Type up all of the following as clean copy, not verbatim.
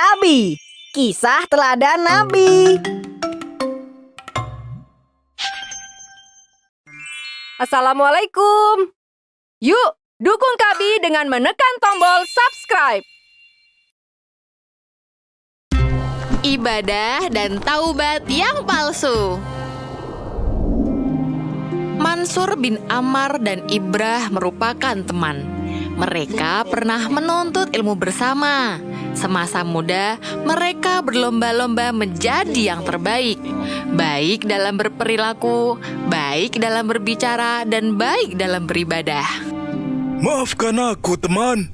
Kabi, kisah teladan Nabi. Assalamualaikum. Yuk, dukung Kabi dengan menekan tombol subscribe. Ibadah dan taubat yang palsu. Mansur bin Ammar dan Ibrah merupakan teman. Mereka pernah menuntut ilmu bersama. Semasa muda, mereka berlomba-lomba menjadi yang terbaik. Baik dalam berperilaku, baik dalam berbicara, dan baik dalam beribadah. Maafkan aku, teman.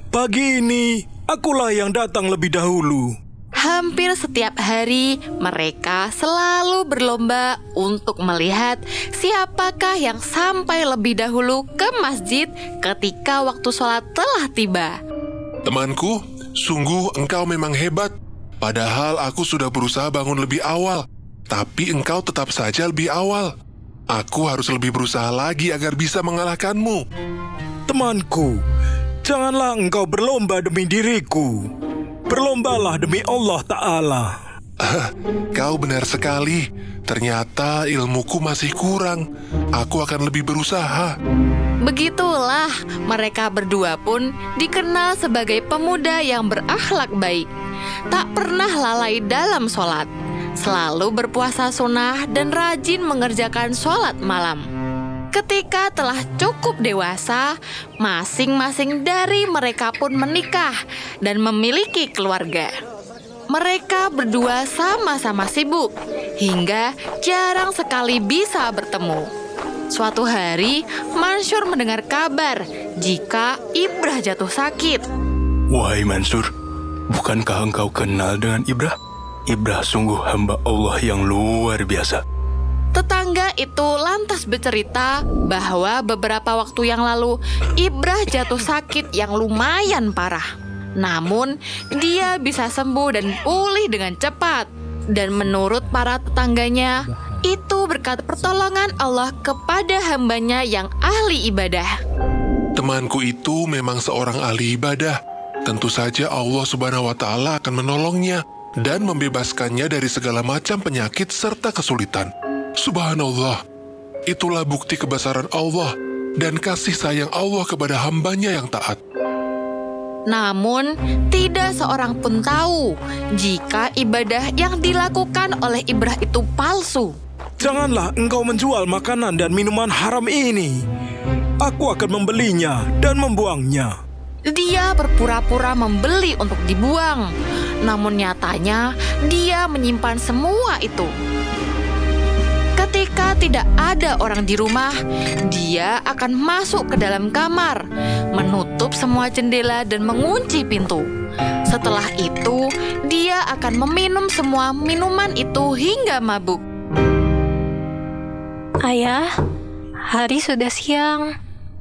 Pagi ini, akulah yang datang lebih dahulu. Hampir setiap hari, mereka selalu berlomba untuk melihat siapakah yang sampai lebih dahulu ke masjid ketika waktu sholat telah tiba. Temanku, sungguh engkau memang hebat. Padahal aku sudah berusaha bangun lebih awal, tapi engkau tetap saja lebih awal. Aku harus lebih berusaha lagi agar bisa mengalahkanmu. Temanku, janganlah engkau berlomba demi diriku. Berlombalah demi Allah Ta'ala. Kau benar sekali. Ternyata ilmuku masih kurang. Aku akan lebih berusaha. Begitulah, mereka berdua pun dikenal sebagai pemuda yang berakhlak baik. Tak pernah lalai dalam sholat, selalu berpuasa sunnah dan rajin mengerjakan sholat malam. Ketika telah cukup dewasa, masing-masing dari mereka pun menikah dan memiliki keluarga. Mereka berdua sama-sama sibuk, hingga jarang sekali bisa bertemu. Suatu hari, Mansur mendengar kabar jika Ibrah jatuh sakit. Wahai Mansur, bukankah engkau kenal dengan Ibrah? Ibrah sungguh hamba Allah yang luar biasa. Tetangga itu lantas bercerita bahwa beberapa waktu yang lalu Ibrah jatuh sakit yang lumayan parah. Namun, dia bisa sembuh dan pulih dengan cepat. Dan menurut para tetangganya, itu berkat pertolongan Allah kepada hambanya yang ahli ibadah. Temanku itu memang seorang ahli ibadah. Tentu saja Allah Subhanahu wa Ta'ala akan menolongnya dan membebaskannya dari segala macam penyakit serta kesulitan. Subhanallah, itulah bukti kebesaran Allah dan kasih sayang Allah kepada hambanya yang taat. Namun, tidak seorang pun tahu jika ibadah yang dilakukan oleh Ibrah itu palsu. Janganlah engkau menjual makanan dan minuman haram ini. Aku akan membelinya dan membuangnya. Dia berpura-pura membeli untuk dibuang, namun nyatanya dia menyimpan semua itu. Ketika tidak ada orang di rumah, dia akan masuk ke dalam kamar, menutup semua jendela dan mengunci pintu. Setelah itu, dia akan meminum semua minuman itu hingga mabuk. Ayah, hari sudah siang.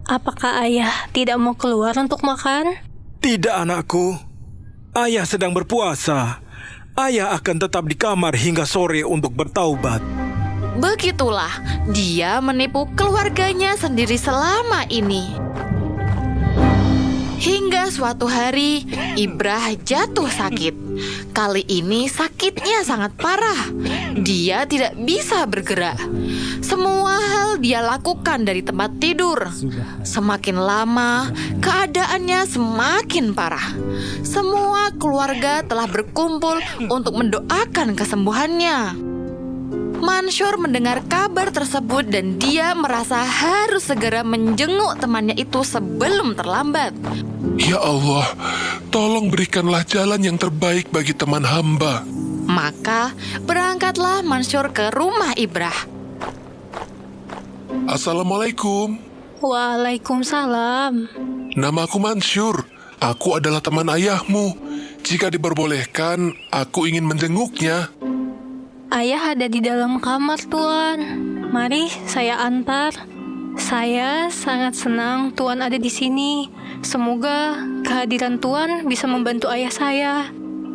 Apakah ayah tidak mau keluar untuk makan? Tidak, anakku. Ayah sedang berpuasa. Ayah akan tetap di kamar hingga sore untuk bertaubat. Begitulah dia menipu keluarganya sendiri selama ini. Hingga suatu hari, Ibrah jatuh sakit. Kali ini sakitnya sangat parah. Dia tidak bisa bergerak. Semua hal dia lakukan dari tempat tidur. Semakin lama, keadaannya semakin parah. Semua keluarga telah berkumpul untuk mendoakan kesembuhannya. Mansur mendengar kabar tersebut dan dia merasa harus segera menjenguk temannya itu sebelum terlambat. Ya Allah, tolong berikanlah jalan yang terbaik bagi teman hamba. Maka berangkatlah Mansur ke rumah Ibrah. Assalamualaikum. Waalaikumsalam. Namaku Mansur. Aku adalah teman ayahmu. Jika diperbolehkan, aku ingin menjenguknya. Ayah ada di dalam kamar, Tuan. Mari saya antar. Saya sangat senang Tuan ada di sini. Semoga kehadiran Tuan bisa membantu ayah saya.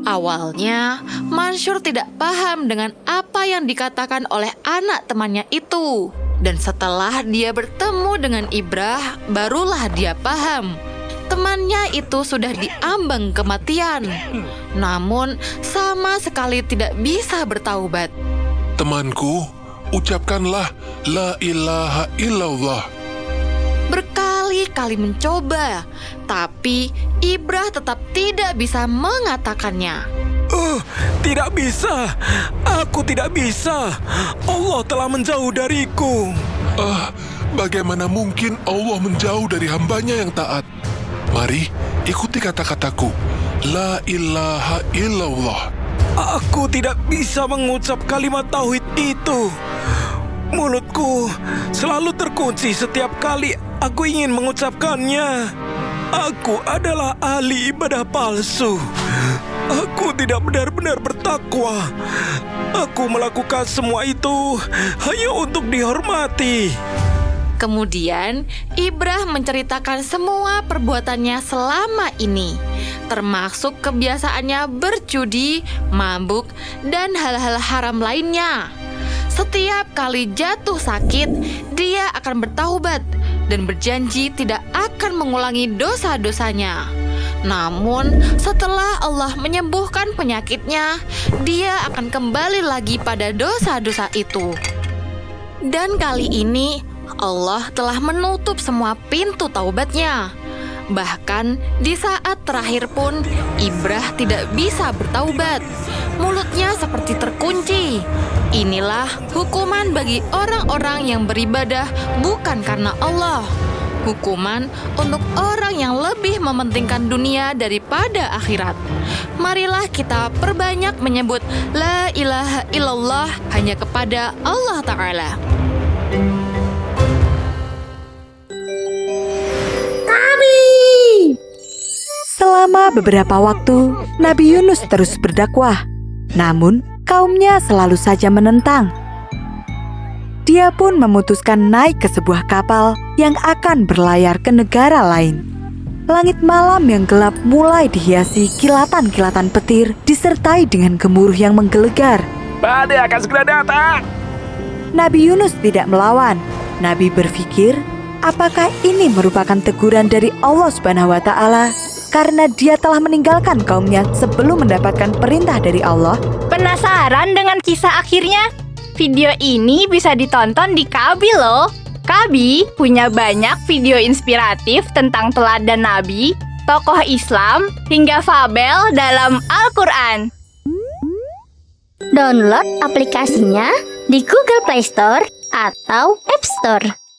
Awalnya, Mansur tidak paham dengan apa yang dikatakan oleh anak temannya itu. Dan setelah dia bertemu dengan Ibrah, barulah dia paham. temannya itu sudah diambang kematian, namun sama sekali tidak bisa bertaubat. Temanku, ucapkanlah La ilaha illallah. Berkali-kali mencoba, tapi Ibrah tetap tidak bisa mengatakannya. Tidak bisa. Aku tidak bisa. Allah telah menjauh dariku. Bagaimana mungkin Allah menjauh dari hambanya yang taat? Mari, ikuti kata-kataku. La ilaha illallah. Aku tidak bisa mengucap kalimat tauhid itu. Mulutku selalu terkunci setiap kali aku ingin mengucapkannya. Aku adalah ahli ibadah palsu. Aku tidak benar-benar bertakwa. Aku melakukan semua itu hanya untuk dihormati. Kemudian, Ibrah menceritakan semua perbuatannya selama ini, termasuk kebiasaannya berjudi, mabuk, dan hal-hal haram lainnya. Setiap kali jatuh sakit, dia akan bertaubat dan berjanji tidak akan mengulangi dosa-dosanya. Namun, setelah Allah menyembuhkan penyakitnya, dia akan kembali lagi pada dosa-dosa itu. Dan kali ini, Allah telah menutup semua pintu taubatnya. Bahkan di saat terakhir pun, Ibrah tidak bisa bertaubat. Mulutnya seperti terkunci. Inilah hukuman bagi orang-orang yang beribadah bukan karena Allah. Hukuman untuk orang yang lebih mementingkan dunia daripada akhirat. Marilah kita perbanyak menyebut La ilaha illallah hanya kepada Allah Ta'ala. Selama beberapa waktu, Nabi Yunus terus berdakwah. Namun, kaumnya selalu saja menentang. Dia pun memutuskan naik ke sebuah kapal yang akan berlayar ke negara lain. Langit malam yang gelap mulai dihiasi kilatan-kilatan petir disertai dengan gemuruh yang menggelegar. Badai akan segera datang. Nabi Yunus tidak melawan. Nabi berpikir, apakah ini merupakan teguran dari Allah Subhanahu wa Ta'ala karena dia telah meninggalkan kaumnya sebelum mendapatkan perintah dari Allah? Penasaran dengan kisah akhirnya? Video ini bisa ditonton di Kabi loh. Kabi punya banyak video inspiratif tentang teladan Nabi, tokoh Islam, hingga fabel dalam Al-Quran. Download aplikasinya di Google Play Store atau App Store.